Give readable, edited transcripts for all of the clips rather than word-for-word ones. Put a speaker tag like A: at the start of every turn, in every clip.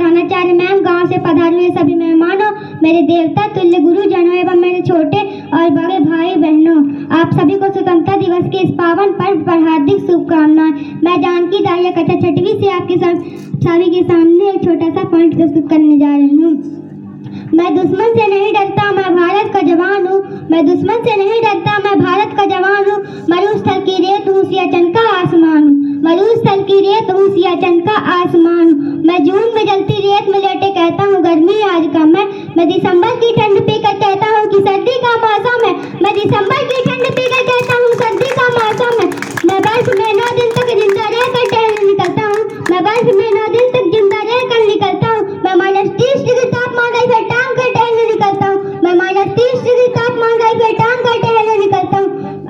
A: प्रधानाचार्य मैम, गांव से पधारे हुए सभी मेहमानों, मेरे देवता तुल्य गुरुजनों एवं मेरे छोटे और बड़े भाई बहनों, आप सभी को स्वतंत्रता दिवस के इस पावन पर्व पर हार्दिक शुभकामनाएं। मैं जानकी दाहिया कक्षा 6वीं से आपके सभी के सामने एक छोटा सा पॉइंट प्रस्तुत करने जा रही हूँ। मैं दुश्मन से नहीं डरता, मैं भारत का जवान हूँ। मैं दुश्मन से नहीं डरता, मैं भारत का जवान हूँ। मरुस्थल की रेत हूँ, सियाचिन का आसमान हूँ। मरुस्थल की रेत हूँ, सियाचिन का आसमान हूँ। मैं जून में जलती रेत में लेटे कहता हूँ गर्मी आज कम है। मैं दिसंबर की ठंड पीकर कहता हूँ कि सर्दी का मौसम है। मैं दिसंबर की ठंड पीकर कहता हूँ सर्दी का मौसम है। मैं बर्फ में 9 दिन तक जिंदा रहकर टहलने निकलता हूँ। मैं बर्फ में 9 दिन तक जिंदा रहकर निकलता हूँ। मैं -30 डिग्री तापमान राइफल टांग कर टहलने निकलता हूँ। मैं -30 डिग्री तापमान राइफल टांग कर टहलने निकलता हूँ।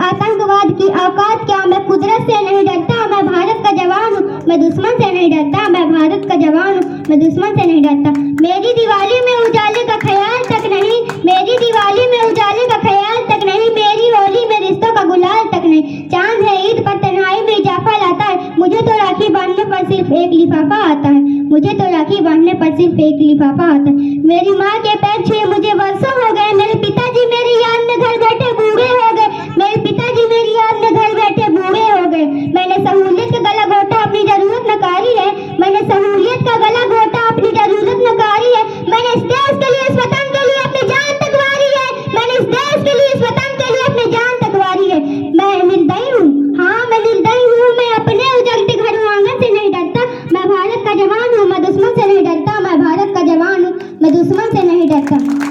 A: आतंकवाद की औकात क्या, मैं कुदरत से नहीं डरता, मैं भारत का जवान हूँ। मैं दुश्मन से नहीं डरता, मैं भारत का जवान हूँ। मैं दुश्मन से नहीं डरता। मेरी दिवाली में उजाले का ख्याल तक नहीं, मेरी दिवाली में उजाले का ख्याल तक नहीं, मेरी होली में रिश्तों का गुलाल तक नहीं। चांद है ईद पर तन्हाई में इजाफा लाता है, मुझे तो राखी बांधने पर सिर्फ एक लिफाफा आता है। मुझे तो राखी बांधने पर सिर्फ एक लिफाफा आता है। मेरी माँ के पैर छुए मुझे वर्षों हो गए। मेरे पिताजी मेरी याद में घर बैठे बूढ़े हो गए। मेरे पिताजी मेरी याद में घर बैठे बूढ़े हो गए। मैंने सहूलियत का गला घोटा, अपनी जरूरत नकारी है। मैंने सहूलियत का गला घोटा, अपनी जरूरत नकारी है। मैंने इस देश के लिए, इस वतन के लिए अपनी जान तक वारी है। मैंने इस देश के लिए, इस वतन के लिए अपनी जान तक वारी है। मैं निर्दयी हूँ, हाँ मैं निर्दयी हूँ। मैं अपने उजड़ते घरों आंगन से नहीं डरता, मैं भारत का जवान हूँ। मैं दुश्मन से नहीं डरता, मैं भारत का जवान हूँ। मैं दुश्मन से नहीं डरता।